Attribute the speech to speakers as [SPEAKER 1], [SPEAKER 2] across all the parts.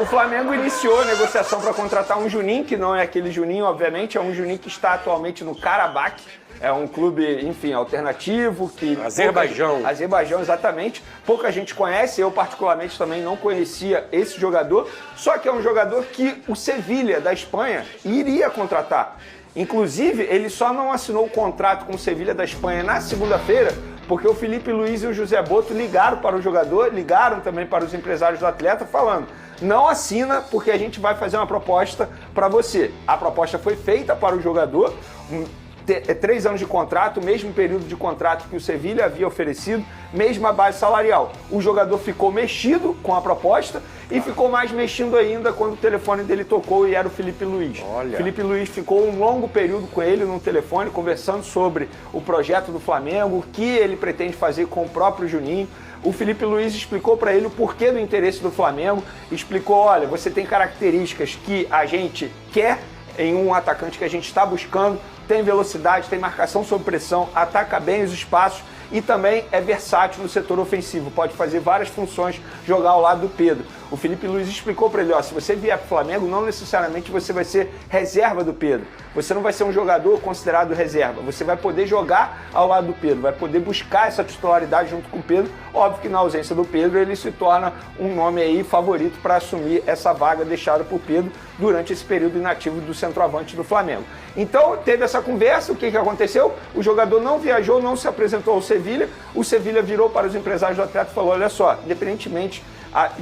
[SPEAKER 1] o Flamengo iniciou a negociação para contratar um Juninho, que não é aquele Juninho, obviamente, é um Juninho que está atualmente no Karabakh. É um clube, enfim, alternativo.
[SPEAKER 2] Azerbaijão.
[SPEAKER 1] Azerbaijão, exatamente. Pouca gente conhece, eu particularmente também não conhecia esse jogador. Só que é um jogador que o Sevilha, da Espanha, iria contratar. Inclusive, ele só não assinou o contrato com o Sevilha da Espanha na segunda-feira, porque o Felipe Luiz e o José Boto ligaram para o jogador, ligaram também para os empresários do atleta, falando: não assina porque a gente vai fazer uma proposta para você. A proposta foi feita para o jogador, 3 anos de contrato, mesmo período de contrato que o Sevilha havia oferecido, mesma base salarial. O jogador ficou mexido com a proposta e ficou mais mexido ainda quando o telefone dele tocou e era o Felipe Luiz.
[SPEAKER 2] Olha.
[SPEAKER 1] Felipe Luiz ficou um longo período com ele no telefone, conversando sobre o projeto do Flamengo, o que ele pretende fazer com o próprio Juninho. O Felipe Luiz explicou para ele o porquê do interesse do Flamengo, explicou: olha, você tem características que a gente quer em um atacante que a gente está buscando, tem velocidade, tem marcação sob pressão, ataca bem os espaços e também é versátil no setor ofensivo, pode fazer várias funções, jogar ao lado do Pedro. O Felipe Luiz explicou para ele: ó, se você vier para o Flamengo, não necessariamente você vai ser reserva do Pedro, você não vai ser um jogador considerado reserva, você vai poder jogar ao lado do Pedro, vai poder buscar essa titularidade junto com o Pedro. Óbvio que na ausência do Pedro ele se torna um nome aí favorito para assumir essa vaga deixada por Pedro durante esse período inativo do centroavante do Flamengo. Então teve essa conversa, o que aconteceu? O jogador não viajou, não se apresentou ao Sevilha, o Sevilha virou para os empresários do atleta e falou: olha só, independentemente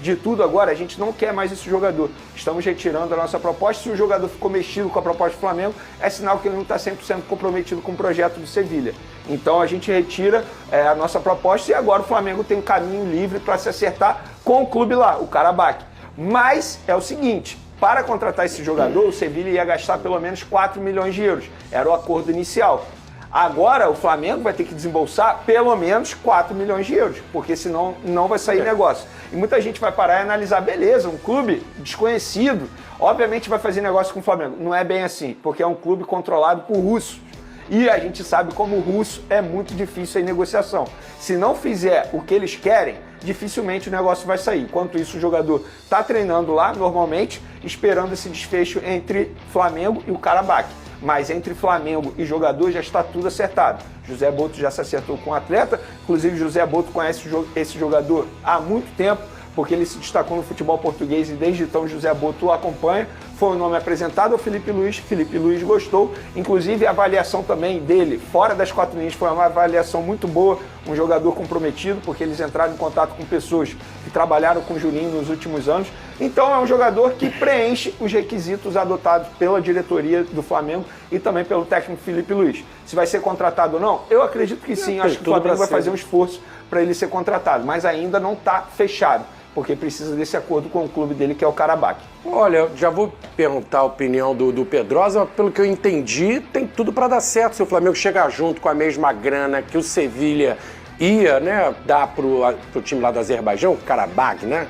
[SPEAKER 1] de tudo agora, a gente não quer mais esse jogador, estamos retirando a nossa proposta. Se o jogador ficou mexido com a proposta do Flamengo, é sinal que ele não está 100% comprometido com o projeto do Sevilha. Então a gente retira a nossa proposta e agora o Flamengo tem um caminho livre para se acertar com o clube lá, o Karabakh. Mas é o seguinte: para contratar esse jogador, o Sevilha ia gastar pelo menos 4 milhões de euros. Era o acordo inicial. Agora o Flamengo vai ter que desembolsar pelo menos 4 milhões de euros, porque senão não vai sair negócio. E muita gente vai parar e analisar: beleza, um clube desconhecido, obviamente vai fazer negócio com o Flamengo. Não é bem assim, porque é um clube controlado por russos. E a gente sabe como o russo é muito difícil em negociação. Se não fizer o que eles querem, dificilmente o negócio vai sair. Enquanto isso, o jogador está treinando lá, normalmente, esperando esse desfecho entre Flamengo e o Karabakh. Mas entre Flamengo e jogador já está tudo acertado. José Boto já se acertou com o atleta, inclusive José Boto conhece esse jogador há muito tempo, porque ele se destacou no futebol português e desde então José Boto o acompanha. Foi o nome apresentado ao Felipe Luiz gostou, inclusive a avaliação também dele, fora das 4 linhas, foi uma avaliação muito boa, um jogador comprometido, porque eles entraram em contato com pessoas que trabalharam com o Juninho nos últimos anos. Então é um jogador que preenche os requisitos adotados pela diretoria do Flamengo e também pelo técnico Felipe Luiz. Se vai ser contratado ou não, eu acredito que sim, acho que o Flamengo vai fazer um esforço para ele ser contratado, mas ainda não está fechado, porque precisa desse acordo com o clube dele, que é o Karabakh.
[SPEAKER 2] Olha, já vou perguntar a opinião do Pedrosa. Pelo que eu entendi, tem tudo para dar certo se o Flamengo chegar junto com a mesma grana que o Sevilha ia, né, dar pro time lá do Azerbaijão, o Karabakh, né?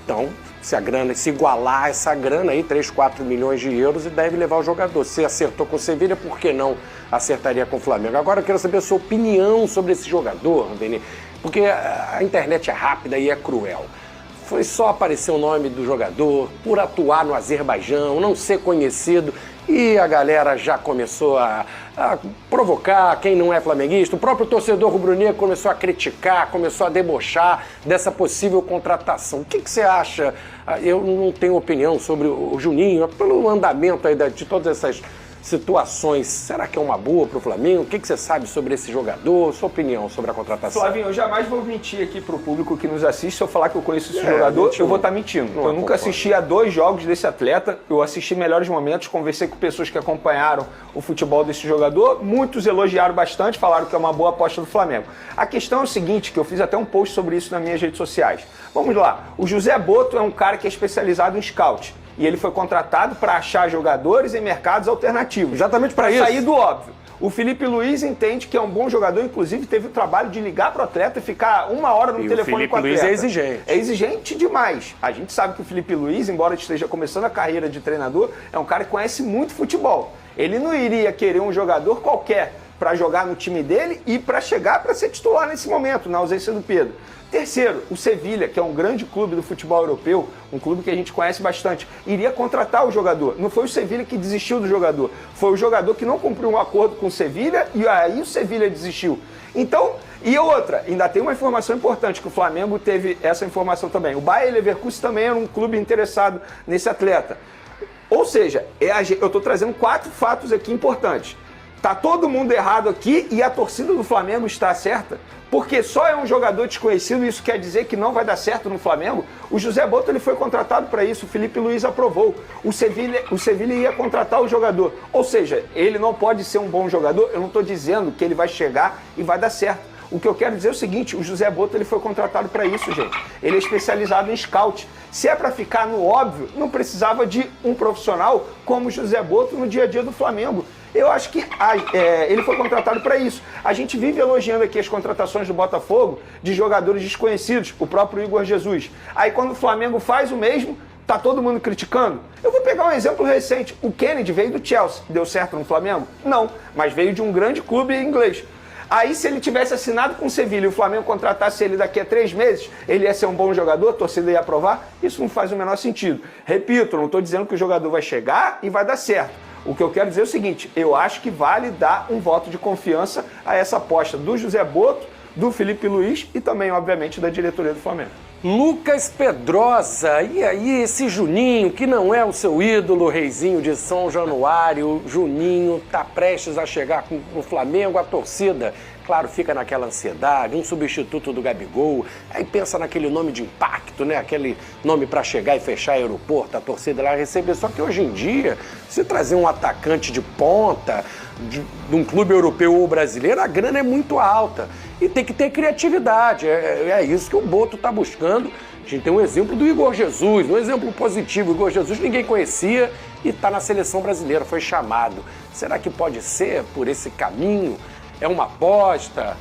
[SPEAKER 2] Então, se a grana, se igualar essa grana aí, 3, 4 milhões de euros, e deve levar o jogador. Se acertou com o Sevilha, por que não acertaria com o Flamengo? Agora eu quero saber a sua opinião sobre esse jogador, Vini, porque a internet é rápida e é cruel. Foi só aparecer o nome do jogador, por atuar no Azerbaijão, não ser conhecido, e a galera já começou a provocar quem não é flamenguista. O próprio torcedor rubro-negro começou a criticar, começou a debochar dessa possível contratação. O que você acha? Eu não tenho opinião sobre o Juninho, pelo andamento aí de todas essas situações. Será que é uma boa para o Flamengo? O que você sabe sobre esse jogador? Sua opinião sobre a contratação?
[SPEAKER 1] Flavinho, eu jamais vou mentir aqui para o público que nos assiste. Se eu falar que eu conheço esse jogador, eu vou estar mentindo. Eu nunca assisti a 2 jogos desse atleta. Eu assisti melhores momentos, conversei com pessoas que acompanharam o futebol desse jogador. Muitos elogiaram bastante, falaram que é uma boa aposta do Flamengo. A questão é o seguinte, que eu fiz até um post sobre isso nas minhas redes sociais. Vamos lá. O José Boto é um cara que é especializado em scout. E ele foi contratado para achar jogadores em mercados alternativos.
[SPEAKER 2] Exatamente para isso.
[SPEAKER 1] Sair do óbvio. O Felipe Luiz entende que é um bom jogador, inclusive teve o trabalho de ligar para o atleta e ficar 1 hora no telefone com o atleta.
[SPEAKER 2] O Felipe Luiz é exigente.
[SPEAKER 1] É exigente demais. A gente sabe que o Felipe Luiz, embora esteja começando a carreira de treinador, é um cara que conhece muito futebol. Ele não iria querer um jogador qualquer para jogar no time dele e para chegar para ser titular nesse momento, na ausência do Pedro. Terceiro, o Sevilha, que é um grande clube do futebol europeu, um clube que a gente conhece bastante, iria contratar o jogador. Não foi o Sevilha que desistiu do jogador, foi o jogador que não cumpriu um acordo com o Sevilha e aí o Sevilha desistiu. Então, e outra, ainda tem uma informação importante, que o Flamengo teve essa informação também. O Bayer Leverkusen também era um clube interessado nesse atleta. Ou seja, eu estou trazendo 4 fatos aqui importantes. Tá todo mundo errado aqui e a torcida do Flamengo está certa? Porque só é um jogador desconhecido, isso quer dizer que não vai dar certo no Flamengo? O José Boto ele foi contratado para isso, o Felipe Luiz aprovou. O Sevilha ia contratar o jogador. Ou seja, ele não pode ser um bom jogador, eu não estou dizendo que ele vai chegar e vai dar certo. O que eu quero dizer é o seguinte, o José Boto ele foi contratado para isso, gente. Ele é especializado em scout. Se é para ficar no óbvio, não precisava de um profissional como o José Boto no dia a dia do Flamengo. Eu acho que ele foi contratado para isso. A gente vive elogiando aqui as contratações do Botafogo de jogadores desconhecidos, o próprio Igor Jesus. Aí quando o Flamengo faz o mesmo, tá todo mundo criticando. Eu vou pegar um exemplo recente. O Kennedy veio do Chelsea. Deu certo no Flamengo? Não, mas veio de um grande clube inglês. Aí, se ele tivesse assinado com o Sevilha e o Flamengo contratasse ele daqui a 3 meses, ele ia ser um bom jogador, a torcida ia aprovar? Isso não faz o menor sentido. Repito, não estou dizendo que o jogador vai chegar e vai dar certo. O que eu quero dizer é o seguinte, eu acho que vale dar um voto de confiança a essa aposta do José Boto, do Felipe Luiz e também, obviamente, da diretoria do Flamengo.
[SPEAKER 2] Lucas Pedrosa, e aí esse Juninho, que não é o seu ídolo, reizinho de São Januário, Juninho tá prestes a chegar com o Flamengo, a torcida, claro, fica naquela ansiedade, um substituto do Gabigol, aí pensa naquele nome de impacto, né, aquele nome para chegar e fechar aeroporto, a torcida lá receber, só que hoje em dia, se trazer um atacante de ponta, de um clube europeu ou brasileiro, a grana é muito alta. E tem que ter criatividade, é isso que o Boto está buscando. A gente tem um exemplo do Igor Jesus, um exemplo positivo. O Igor Jesus ninguém conhecia e está na seleção brasileira, foi chamado. Será que pode ser por esse caminho? É uma aposta?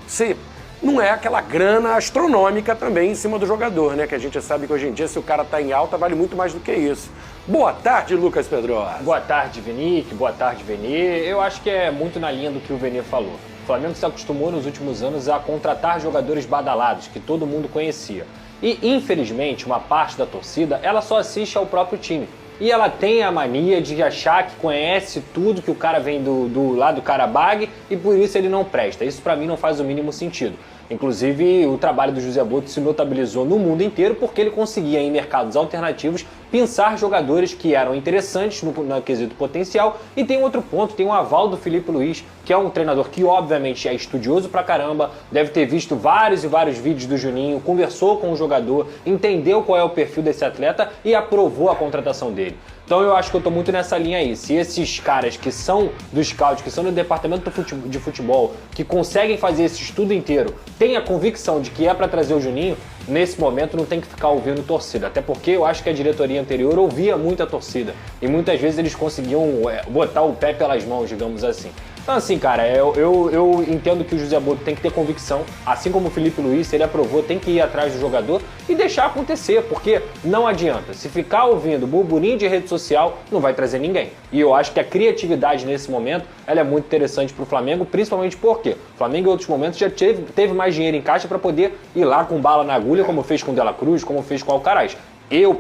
[SPEAKER 2] Se não é aquela grana astronômica também em cima do jogador, né? Que a gente sabe que hoje em dia, se o cara está em alta, vale muito mais do que isso. Boa tarde, Lucas Pedrosa.
[SPEAKER 3] Boa tarde, Vinique. Boa tarde, Vene. Eu acho que é muito na linha do que o Vene falou. O Flamengo se acostumou nos últimos anos a contratar jogadores badalados, que todo mundo conhecia. E, infelizmente, uma parte da torcida, ela só assiste ao próprio time. E ela tem a mania de achar que conhece tudo, que o cara vem do lado do Karabag e por isso ele não presta. Isso pra mim não faz o mínimo sentido. Inclusive, o trabalho do José Boto se notabilizou no mundo inteiro porque ele conseguia, em mercados alternativos, pensar jogadores que eram interessantes no quesito potencial. E tem outro ponto, tem o aval do Felipe Luiz, que é um treinador que obviamente é estudioso pra caramba, deve ter visto vários e vários vídeos do Juninho, conversou com o jogador, entendeu qual é o perfil desse atleta e aprovou a contratação dele. Então eu acho que eu tô muito nessa linha aí. Se esses caras que são do scout, que são do departamento de futebol, que conseguem fazer esse estudo inteiro, têm a convicção de que é para trazer o Juninho, nesse momento não tem que ficar ouvindo torcida. Até porque eu acho que a diretoria anterior ouvia muito a torcida. E muitas vezes eles conseguiam botar o pé pelas mãos, digamos assim. Então assim, cara, eu entendo que o José Boto tem que ter convicção, assim como o Felipe Luiz, se ele aprovou, tem que ir atrás do jogador e deixar acontecer, porque não adianta. Se ficar ouvindo burburinho de rede social, não vai trazer ninguém. E eu acho que a criatividade nesse momento, ela é muito interessante pro Flamengo, principalmente porque o Flamengo em outros momentos já teve mais dinheiro em caixa para poder ir lá com bala na agulha, como fez com o Dela Cruz, como fez com o Alcaraz.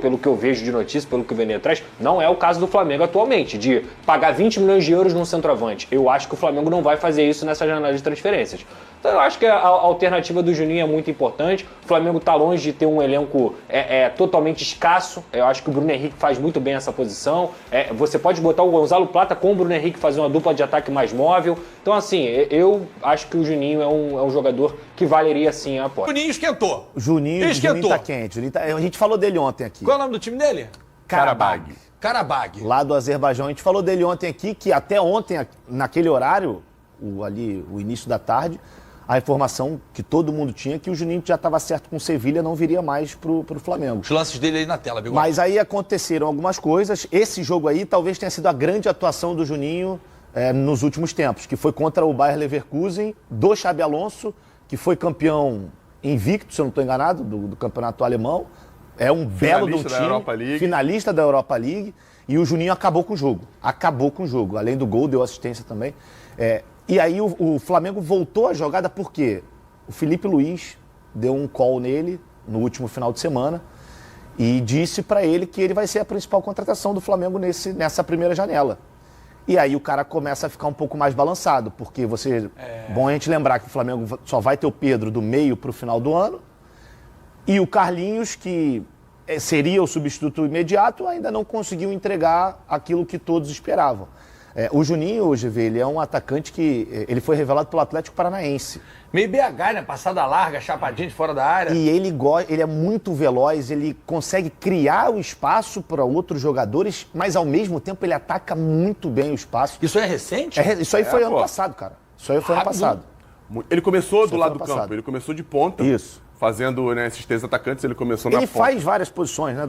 [SPEAKER 3] Pelo que eu vejo de notícia, pelo que o Vene traz, não é o caso do Flamengo atualmente, de pagar 20 milhões de euros num centroavante. Eu acho que o Flamengo não vai fazer isso nessa janela de transferências. Então eu acho que a alternativa do Juninho é muito importante. O Flamengo está longe de ter um elenco totalmente escasso. Eu acho que o Bruno Henrique faz muito bem essa posição. Você pode botar o Gonzalo Plata com o Bruno Henrique, fazer uma dupla de ataque mais móvel. Então assim, eu acho que o Juninho é um jogador que valeria sim a aposta.
[SPEAKER 4] Juninho esquentou.
[SPEAKER 5] Juninho tá quente. A gente falou dele ontem aqui.
[SPEAKER 4] Qual é o nome do time dele?
[SPEAKER 5] Karabag.
[SPEAKER 4] Lá
[SPEAKER 5] do Azerbaijão. A gente falou dele ontem aqui, que até ontem, naquele horário, o início da tarde, a informação que todo mundo tinha que o Juninho já estava certo com o Sevilha, não viria mais pro Flamengo.
[SPEAKER 4] Os lances dele aí na tela, Bigode.
[SPEAKER 5] Mas aí aconteceram algumas coisas. Esse jogo aí talvez tenha sido a grande atuação do Juninho nos últimos tempos, que foi contra o Bayer Leverkusen, do Xabi Alonso, que foi campeão invicto, se eu não estou enganado, do campeonato alemão. É um belo de um time, finalista da Europa League, e o Juninho acabou com o jogo. Além do gol, deu assistência também. E aí o Flamengo voltou a jogada porque o Felipe Luiz deu um call nele no último final de semana e disse para ele que ele vai ser a principal contratação do Flamengo nessa primeira janela. E aí o cara começa a ficar um pouco mais balançado, porque bom a gente lembrar que o Flamengo só vai ter o Pedro do meio para o final do ano e o Carlinhos, que seria o substituto imediato, ainda não conseguiu entregar aquilo que todos esperavam. O Juninho, hoje, ele é um atacante que ele foi revelado pelo Atlético Paranaense.
[SPEAKER 6] Meio BH, né? Passada larga, chapadinha de fora da área.
[SPEAKER 5] E ele é muito veloz, ele consegue criar o espaço para outros jogadores, mas ao mesmo tempo ele ataca muito bem o espaço.
[SPEAKER 6] Isso é recente?
[SPEAKER 5] Isso aí foi ano passado, cara. Isso aí foi ano passado.
[SPEAKER 7] Ele começou do lado do campo, ele começou de ponta.
[SPEAKER 5] Isso.
[SPEAKER 7] Fazendo, né, esses três atacantes, ele começou na ponta.
[SPEAKER 5] Ele faz várias posições, né?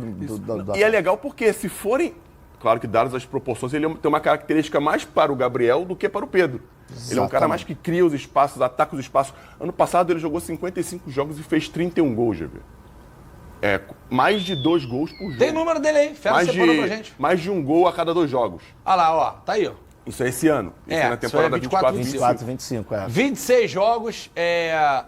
[SPEAKER 7] E é legal porque se forem... Claro que, dadas as proporções, ele tem uma característica mais para o Gabriel do que para o Pedro. Exatamente. Ele é um cara mais que cria os espaços, ataca os espaços. Ano passado ele jogou 55 jogos e fez 31 gols, GV. Mais de 2 gols por jogo.
[SPEAKER 6] Tem o número dele aí, Fera separou pra gente.
[SPEAKER 7] Mais de 1 gol a cada 2 jogos.
[SPEAKER 6] Olha lá, ó, tá aí, ó.
[SPEAKER 7] Isso é esse ano. Isso é na temporada
[SPEAKER 5] 24-25.
[SPEAKER 6] 26 jogos,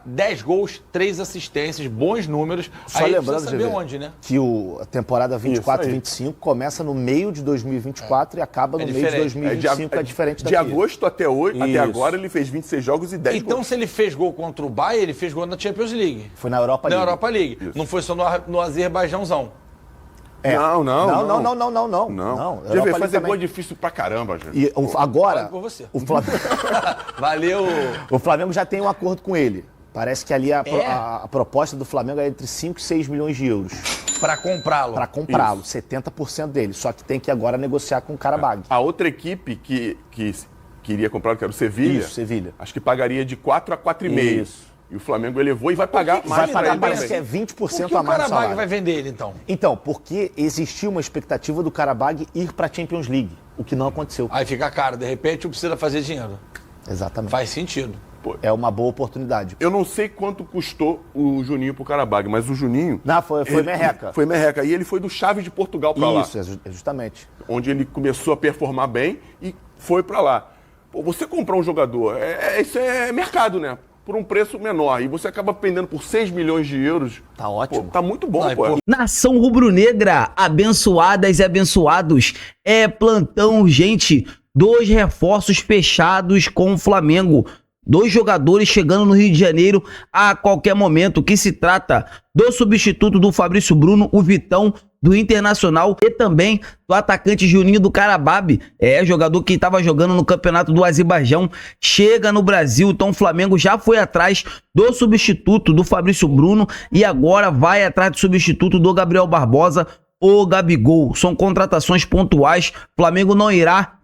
[SPEAKER 6] 10 gols, 3 assistências, bons números.
[SPEAKER 5] Só
[SPEAKER 6] aí
[SPEAKER 5] lembrando,
[SPEAKER 6] saber onde, né?
[SPEAKER 5] Que a temporada 24-25 começa no meio de 2024 e acaba no meio de 2025, é diferente daqui.
[SPEAKER 7] De agosto até agora ele fez 26 jogos e 10 gols.
[SPEAKER 6] Então se ele fez gol contra o Bayern, ele fez gol na Champions League.
[SPEAKER 5] Foi na Europa League.
[SPEAKER 6] Na Europa League. Isso. Não foi só no Azerbaijãozão.
[SPEAKER 7] Não.
[SPEAKER 5] Não.
[SPEAKER 7] Deve fazer gol difícil pra caramba, gente.
[SPEAKER 5] E agora,
[SPEAKER 6] por você.
[SPEAKER 5] O Flamengo...
[SPEAKER 6] Valeu.
[SPEAKER 5] O Flamengo já tem um acordo com ele. Parece que ali a proposta do Flamengo é entre 5 e 6 milhões de euros.
[SPEAKER 6] Pra comprá-lo.
[SPEAKER 5] Pra comprá-lo, 70% dele. Só que tem que agora negociar com o Karabag.
[SPEAKER 7] A outra equipe que queria comprar, que era o Sevilha.
[SPEAKER 5] Isso, Sevilha.
[SPEAKER 7] Acho que pagaria de 4 a 4,5. Isso. E o Flamengo elevou e vai pagar mais.
[SPEAKER 5] Vai pagar, parece que é 20% a mais do salário. Por que o
[SPEAKER 6] Karabag vai vender ele, então?
[SPEAKER 5] Então, porque existia uma expectativa do Karabag ir para a Champions League, o que não aconteceu.
[SPEAKER 6] Aí fica caro, de repente precisa fazer dinheiro.
[SPEAKER 5] Exatamente.
[SPEAKER 6] Faz sentido.
[SPEAKER 7] Pô,
[SPEAKER 5] é uma boa oportunidade.
[SPEAKER 7] Eu não sei quanto custou o Juninho pro Karabag, mas o Juninho...
[SPEAKER 5] Não, foi merreca.
[SPEAKER 7] Foi merreca. E ele foi do Chaves de Portugal para lá.
[SPEAKER 5] Isso, justamente.
[SPEAKER 7] Onde ele começou a performar bem e foi para lá. Pô, você comprar um jogador, isso é mercado, né? Por um preço menor, e você acaba vendendo por 6 milhões de euros.
[SPEAKER 5] Tá ótimo.
[SPEAKER 7] Pô, tá muito bom, pô.
[SPEAKER 8] Nação rubro-negra, abençoadas e abençoados, plantão urgente, 2 reforços fechados com o Flamengo. 2 jogadores chegando no Rio de Janeiro a qualquer momento, que se trata do substituto do Fabrício Bruno, o Vitão, do Internacional, e também do atacante Juninho do Karabag, jogador que estava jogando no campeonato do Azerbaijão, chega no Brasil. Então o Flamengo já foi atrás do substituto do Fabrício Bruno e agora vai atrás do substituto do Gabriel Barbosa, o Gabigol. São contratações pontuais. O Flamengo não irá,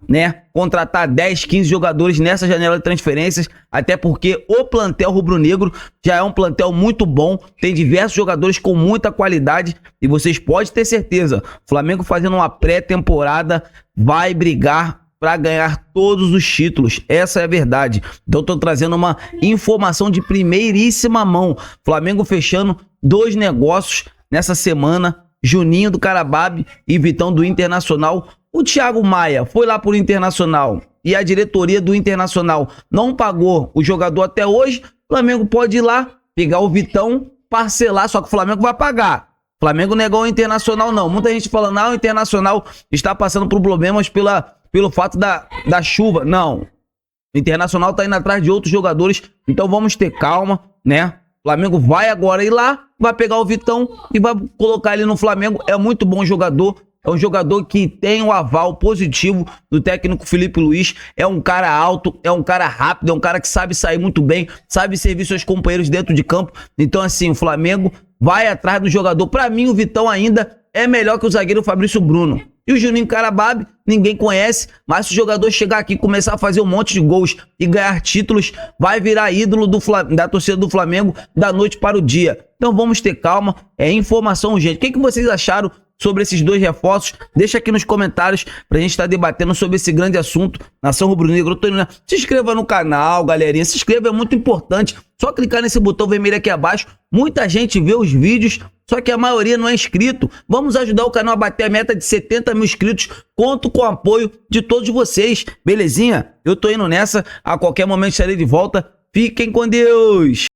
[SPEAKER 8] contratar 10, 15 jogadores nessa janela de transferências, até porque o plantel rubro-negro já é um plantel muito bom, tem diversos jogadores com muita qualidade e vocês podem ter certeza, o Flamengo fazendo uma pré-temporada vai brigar para ganhar todos os títulos, essa é a verdade. Então estou trazendo uma informação de primeiríssima mão. Flamengo fechando 2 negócios nessa semana, Juninho do Karabag e Vitão do Internacional. O Thiago Maia foi lá pro Internacional e a diretoria do Internacional não pagou o jogador até hoje. O Flamengo pode ir lá, pegar o Vitão, parcelar, só que o Flamengo vai pagar. O Flamengo negou o Internacional, não. Muita gente falando, o Internacional está passando por problemas pelo fato da chuva. Não. O Internacional tá indo atrás de outros jogadores, então vamos ter calma, O Flamengo vai agora ir lá, vai pegar o Vitão e vai colocar ele no Flamengo. É muito bom jogador, é um jogador que tem um aval positivo do técnico Felipe Luiz. É um cara alto, é um cara rápido, é um cara que sabe sair muito bem, sabe servir seus companheiros dentro de campo. Então assim, o Flamengo vai atrás do jogador. Pra mim, o Vitão ainda é melhor que o zagueiro Fabrício Bruno. E o Juninho Karabag, ninguém conhece, mas se o jogador chegar aqui e começar a fazer um monte de gols e ganhar títulos, vai virar ídolo da torcida do Flamengo da noite para o dia. Então vamos ter calma, informação urgente. O que vocês acharam sobre esses 2 reforços? Deixa aqui nos comentários pra gente estar debatendo sobre esse grande assunto. Nação Rubro-Negra, eu tô indo, né? Se inscreva no canal, galerinha. Se inscreva, é muito importante. Só clicar nesse botão vermelho aqui abaixo. Muita gente vê os vídeos, só que a maioria não é inscrito. Vamos ajudar o canal a bater a meta de 70 mil inscritos. Conto com o apoio de todos vocês. Belezinha? Eu tô indo nessa. A qualquer momento estarei de volta. Fiquem com Deus.